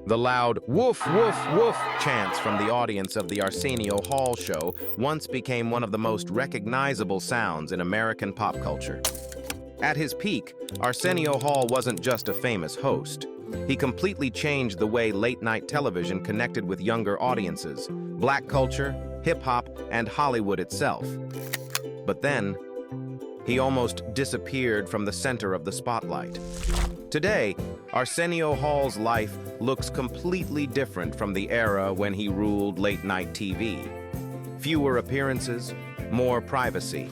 The loud woof, woof, woof chants from the audience of the Arsenio Hall Show once became one of the most recognizable sounds in American pop culture. At his peak, Arsenio Hall wasn't just a famous host. He completely changed the way late-night television connected with younger audiences, black culture, hip-hop, and Hollywood itself. But then, he almost disappeared from the center of the spotlight. Today, Arsenio Hall's life looks completely different from the era when he ruled late-night TV. Fewer appearances, more privacy.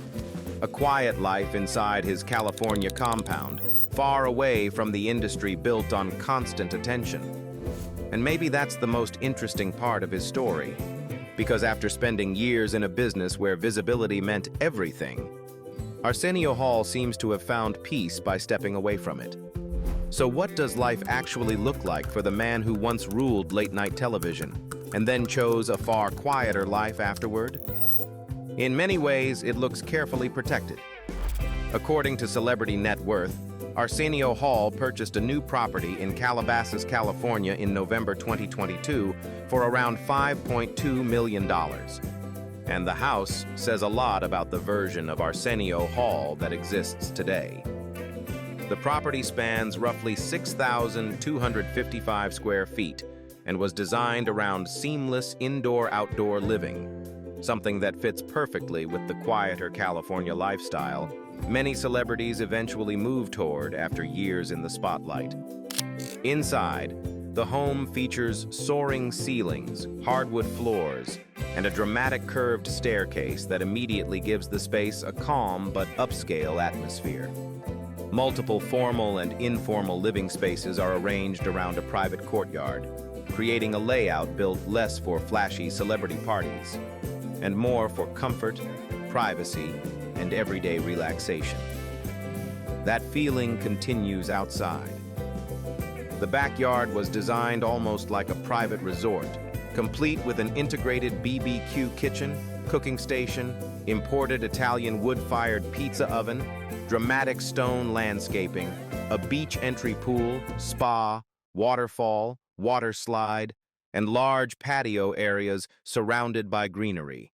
A quiet life inside his California compound, far away from the industry built on constant attention. And maybe that's the most interesting part of his story, because after spending years in a business where visibility meant everything, Arsenio Hall seems to have found peace by stepping away from it. So what does life actually look like for the man who once ruled late-night television and then chose a far quieter life afterward? In many ways, it looks carefully protected. According to Celebrity Net Worth, Arsenio Hall purchased a new property in Calabasas, California in November 2022 for around $5.2 million. And the house says a lot about the version of Arsenio Hall that exists today. The property spans roughly 6,255 square feet and was designed around seamless indoor-outdoor living, something that fits perfectly with the quieter California lifestyle many celebrities eventually move toward after years in the spotlight. Inside, the home features soaring ceilings, hardwood floors, and a dramatic curved staircase that immediately gives the space a calm but upscale atmosphere. Multiple formal and informal living spaces are arranged around a private courtyard, creating a layout built less for flashy celebrity parties and more for comfort, privacy, and everyday relaxation. That feeling continues outside. The backyard was designed almost like a private resort, complete with an integrated BBQ kitchen, cooking station, imported Italian wood-fired pizza oven, dramatic stone landscaping, a beach entry pool, spa, waterfall, water slide, and large patio areas surrounded by greenery.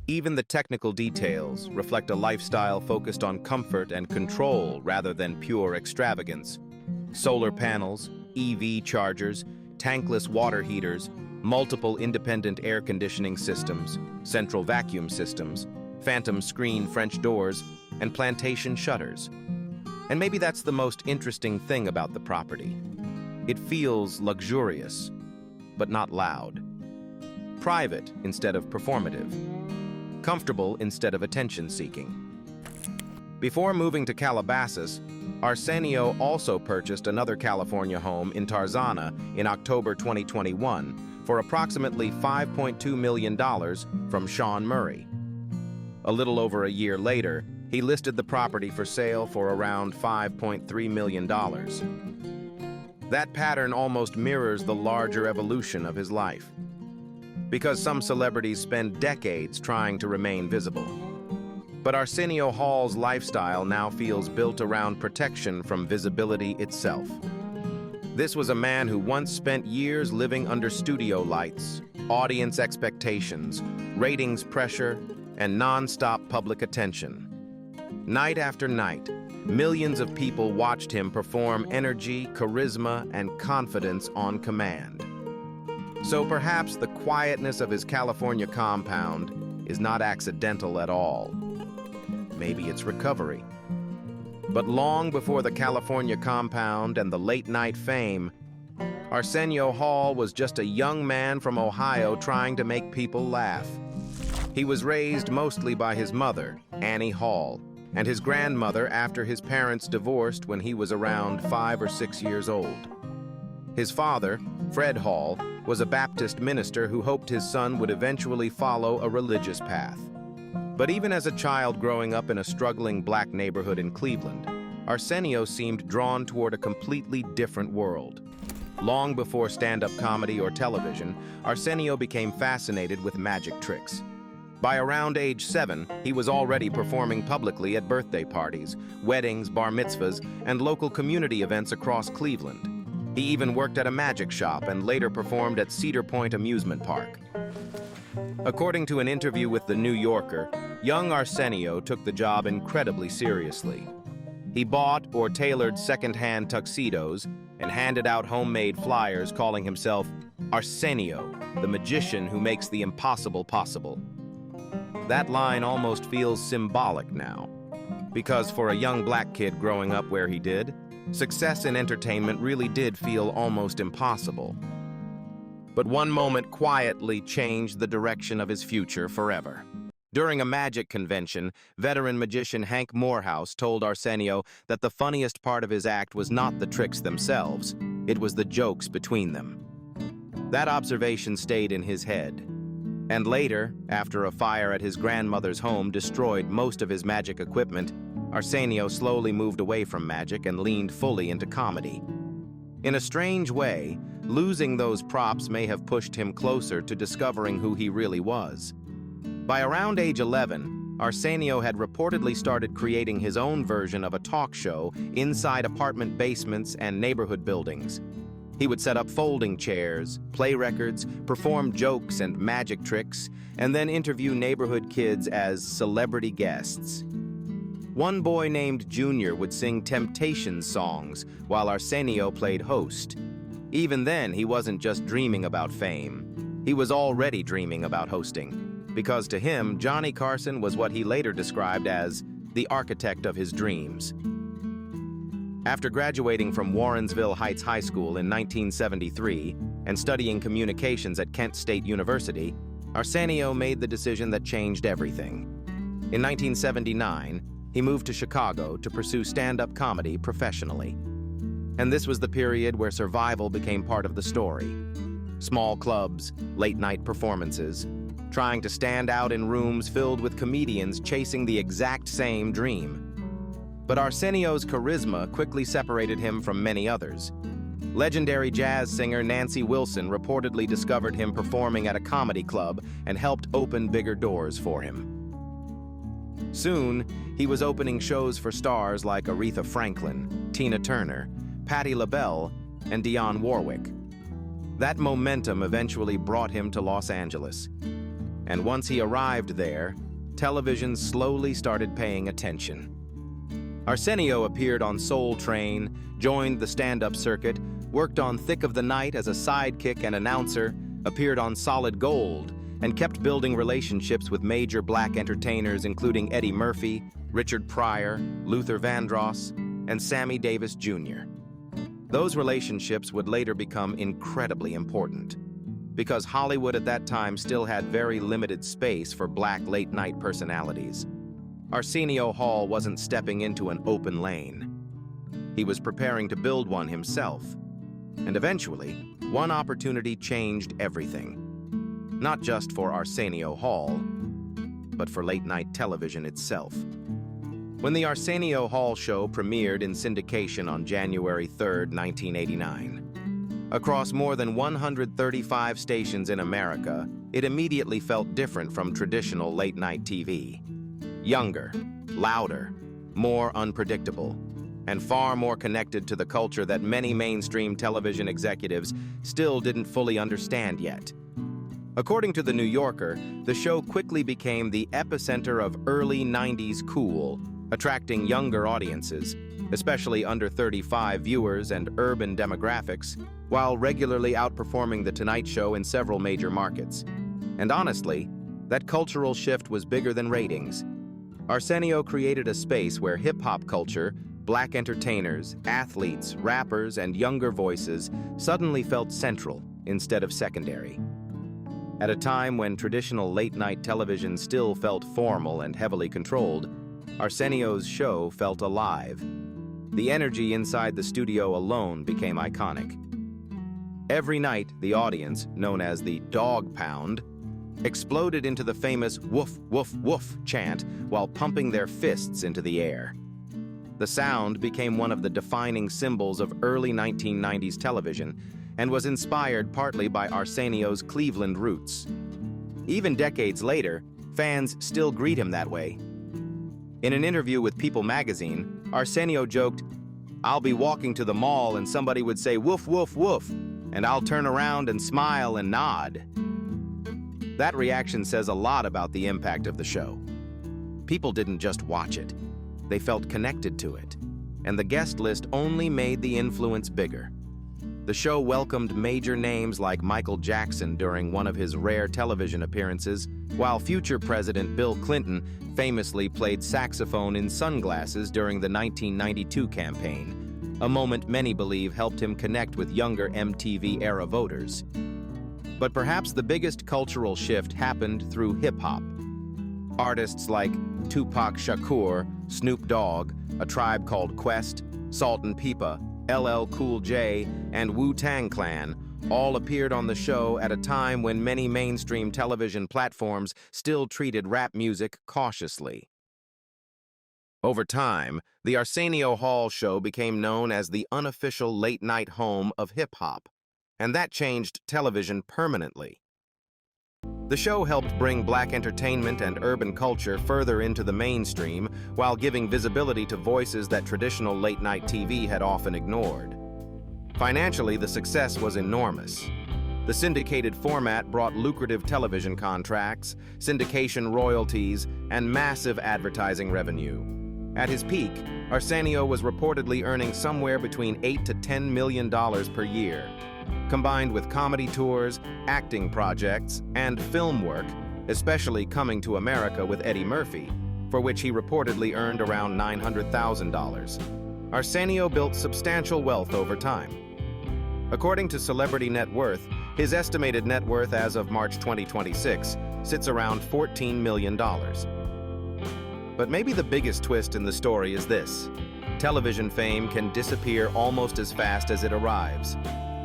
Even the technical details reflect a lifestyle focused on comfort and control rather than pure extravagance. Solar panels, EV chargers, tankless water heaters, multiple independent air conditioning systems, central vacuum systems, phantom screen French doors, and plantation shutters. And maybe that's the most interesting thing about the property. It feels luxurious, but not loud. Private instead of performative. Comfortable instead of attention-seeking. Before moving to Calabasas, Arsenio also purchased another California home in Tarzana in October 2021 for approximately $5.2 million from Sean Murray. A little over a year later, he listed the property for sale for around $5.3 million. That pattern almost mirrors the larger evolution of his life, because some celebrities spend decades trying to remain visible. But Arsenio Hall's lifestyle now feels built around protection from visibility itself. This was a man who once spent years living under studio lights, audience expectations, ratings pressure, and non-stop public attention. Night after night, millions of people watched him perform energy, charisma, and confidence on command. So perhaps the quietness of his California compound is not accidental at all. Maybe it's recovery. But long before the California compound and the late-night fame, Arsenio Hall was just a young man from Ohio trying to make people laugh. He was raised mostly by his mother, Annie Hall, and his grandmother after his parents divorced when he was around 5 or 6 years old. His father, Fred Hall, was a Baptist minister who hoped his son would eventually follow a religious path. But even as a child growing up in a struggling black neighborhood in Cleveland, Arsenio seemed drawn toward a completely different world. Long before stand-up comedy or television, Arsenio became fascinated with magic tricks. By around age 7, he was already performing publicly at birthday parties, weddings, bar mitzvahs, and local community events across Cleveland. He even worked at a magic shop and later performed at Cedar Point Amusement Park. According to an interview with The New Yorker, young Arsenio took the job incredibly seriously. He bought or tailored second-hand tuxedos and handed out homemade flyers calling himself Arsenio, the magician who makes the impossible possible. That line almost feels symbolic now, because for a young black kid growing up where he did, success in entertainment really did feel almost impossible. But one moment quietly changed the direction of his future forever. During a magic convention, veteran magician Hank Morehouse told Arsenio that the funniest part of his act was not the tricks themselves, it was the jokes between them. That observation stayed in his head. And later, after a fire at his grandmother's home destroyed most of his magic equipment, Arsenio slowly moved away from magic and leaned fully into comedy. In a strange way, losing those props may have pushed him closer to discovering who he really was. By around age 11, Arsenio had reportedly started creating his own version of a talk show inside apartment basements and neighborhood buildings. He would set up folding chairs, play records, perform jokes and magic tricks, and then interview neighborhood kids as celebrity guests. One boy named Junior would sing Temptations songs while Arsenio played host. Even then, he wasn't just dreaming about fame. He was already dreaming about hosting, because to him, Johnny Carson was what he later described as the architect of his dreams. After graduating from Warrensville Heights High School in 1973 and studying communications at Kent State University, Arsenio made the decision that changed everything. In 1979, he moved to Chicago to pursue stand-up comedy professionally. And this was the period where survival became part of the story. Small clubs, late-night performances, trying to stand out in rooms filled with comedians chasing the exact same dream. But Arsenio's charisma quickly separated him from many others. Legendary jazz singer Nancy Wilson reportedly discovered him performing at a comedy club and helped open bigger doors for him. Soon, he was opening shows for stars like Aretha Franklin, Tina Turner, Patti LaBelle, and Dionne Warwick. That momentum eventually brought him to Los Angeles. And once he arrived there, television slowly started paying attention. Arsenio appeared on Soul Train, joined the stand-up circuit, worked on Thick of the Night as a sidekick and announcer, appeared on Solid Gold, and kept building relationships with major black entertainers including Eddie Murphy, Richard Pryor, Luther Vandross, and Sammy Davis Jr. Those relationships would later become incredibly important, because Hollywood at that time still had very limited space for black late-night personalities. Arsenio Hall wasn't stepping into an open lane. He was preparing to build one himself. And eventually, one opportunity changed everything. Not just for Arsenio Hall, but for late-night television itself. When the Arsenio Hall Show premiered in syndication on January 3, 1989, across more than 135 stations in America, it immediately felt different from traditional late-night TV. Younger, louder, more unpredictable, and far more connected to the culture that many mainstream television executives still didn't fully understand yet. According to The New Yorker, the show quickly became the epicenter of early 90s cool, attracting younger audiences, especially under 35 viewers and urban demographics, while regularly outperforming The Tonight Show in several major markets. And honestly, that cultural shift was bigger than ratings. Arsenio created a space where hip-hop culture, black entertainers, athletes, rappers, and younger voices suddenly felt central instead of secondary. At a time when traditional late-night television still felt formal and heavily controlled, Arsenio's show felt alive. The energy inside the studio alone became iconic. Every night, the audience, known as the Dog Pound, exploded into the famous woof, woof, woof chant while pumping their fists into the air. The sound became one of the defining symbols of early 1990s television and was inspired partly by Arsenio's Cleveland roots. Even decades later, fans still greet him that way. In an interview with People magazine, Arsenio joked, I'll be walking to the mall and somebody would say, "Woof, woof, woof," and I'll turn around and smile and nod. That reaction says a lot about the impact of the show. People didn't just watch it. They felt connected to it. And the guest list only made the influence bigger. The show welcomed major names like Michael Jackson during one of his rare television appearances, while future President Bill Clinton famously played saxophone in sunglasses during the 1992 campaign, a moment many believe helped him connect with younger MTV-era voters. But perhaps the biggest cultural shift happened through hip-hop. Artists like Tupac Shakur, Snoop Dogg, A Tribe Called Quest, Salt and Pepa, LL Cool J, and Wu-Tang Clan all appeared on the show at a time when many mainstream television platforms still treated rap music cautiously. Over time, the Arsenio Hall Show became known as the unofficial late-night home of hip-hop, and that changed television permanently. The show helped bring Black entertainment and urban culture further into the mainstream while giving visibility to voices that traditional late-night TV had often ignored. Financially, the success was enormous. The syndicated format brought lucrative television contracts, syndication royalties, and massive advertising revenue. At his peak, Arsenio was reportedly earning somewhere between $8 to $10 million per year. Combined with comedy tours, acting projects, and film work, especially Coming to America with Eddie Murphy, for which he reportedly earned around $900,000. Arsenio built substantial wealth over time. According to Celebrity Net Worth, his estimated net worth as of March 2026 sits around $14 million. But maybe the biggest twist in the story is this: television fame can disappear almost as fast as it arrives.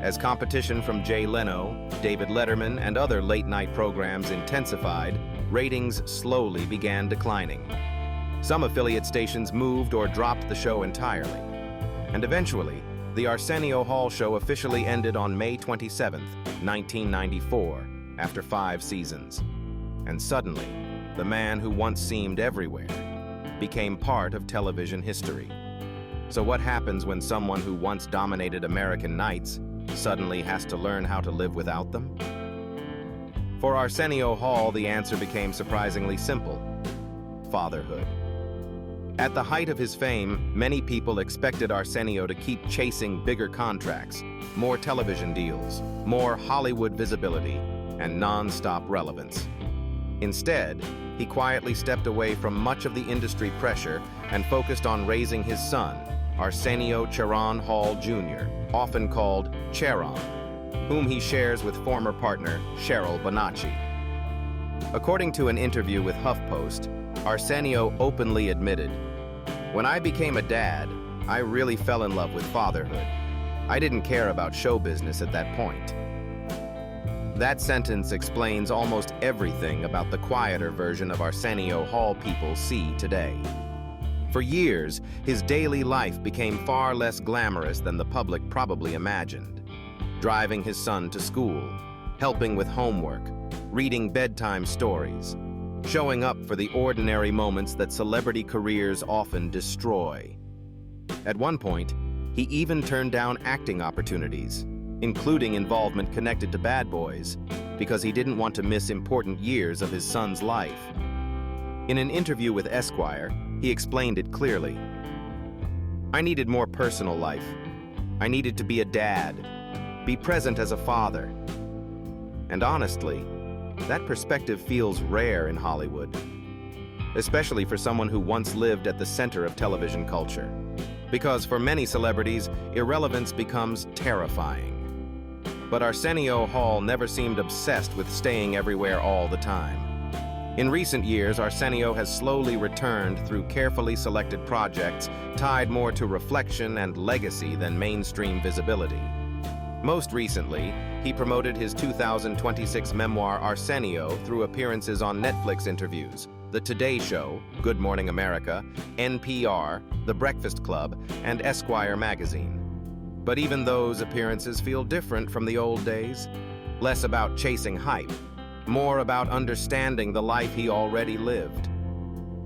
As competition from Jay Leno, David Letterman, and other late-night programs intensified, ratings slowly began declining. Some affiliate stations moved or dropped the show entirely. And eventually, the Arsenio Hall Show officially ended on May 27, 1994, after 5 seasons. And suddenly, the man who once seemed everywhere became part of television history. So what happens when someone who once dominated American nights suddenly has to learn how to live without them? For Arsenio Hall, the answer became surprisingly simple: fatherhood. At the height of his fame, many people expected Arsenio to keep chasing bigger contracts, more television deals, more Hollywood visibility, and non-stop relevance. Instead, he quietly stepped away from much of the industry pressure and focused on raising his son, Arsenio Charon Hall Jr., often called Charon, whom he shares with former partner Cheryl Bonacci. According to an interview with HuffPost, Arsenio openly admitted, "When I became a dad, I really fell in love with fatherhood. I didn't care about show business at that point." That sentence explains almost everything about the quieter version of Arsenio Hall people see today. For years, his daily life became far less glamorous than the public probably imagined. Driving his son to school, helping with homework, reading bedtime stories, showing up for the ordinary moments that celebrity careers often destroy. At one point, he even turned down acting opportunities, including involvement connected to Bad Boys, because he didn't want to miss important years of his son's life. In an interview with Esquire, he explained it clearly. "I needed more personal life. I needed to be a dad, be present as a father." And honestly, that perspective feels rare in Hollywood, especially for someone who once lived at the center of television culture. Because for many celebrities, irrelevance becomes terrifying. But Arsenio Hall never seemed obsessed with staying everywhere all the time. In recent years, Arsenio has slowly returned through carefully selected projects tied more to reflection and legacy than mainstream visibility. Most recently, he promoted his 2026 memoir Arsenio through appearances on Netflix interviews, The Today Show, Good Morning America, NPR, The Breakfast Club, and Esquire magazine. But even those appearances feel different from the old days. Less about chasing hype, more about understanding the life he already lived.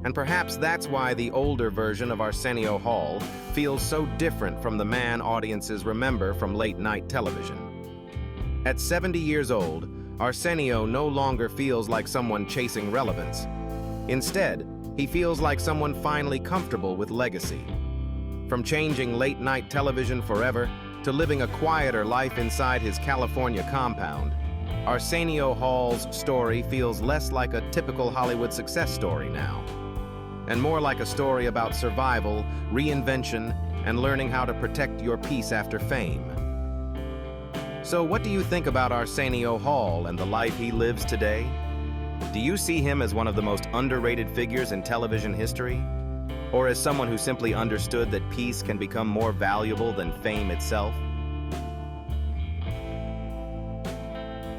And perhaps that's why the older version of Arsenio Hall feels so different from the man audiences remember from late-night television. At 70 years old, Arsenio no longer feels like someone chasing relevance. Instead, he feels like someone finally comfortable with legacy. From changing late-night television forever to living a quieter life inside his California compound, Arsenio Hall's story feels less like a typical Hollywood success story now, and more like a story about survival, reinvention, and learning how to protect your peace after fame. So what do you think about Arsenio Hall and the life he lives today? Do you see him as one of the most underrated figures in television history? Or as someone who simply understood that peace can become more valuable than fame itself?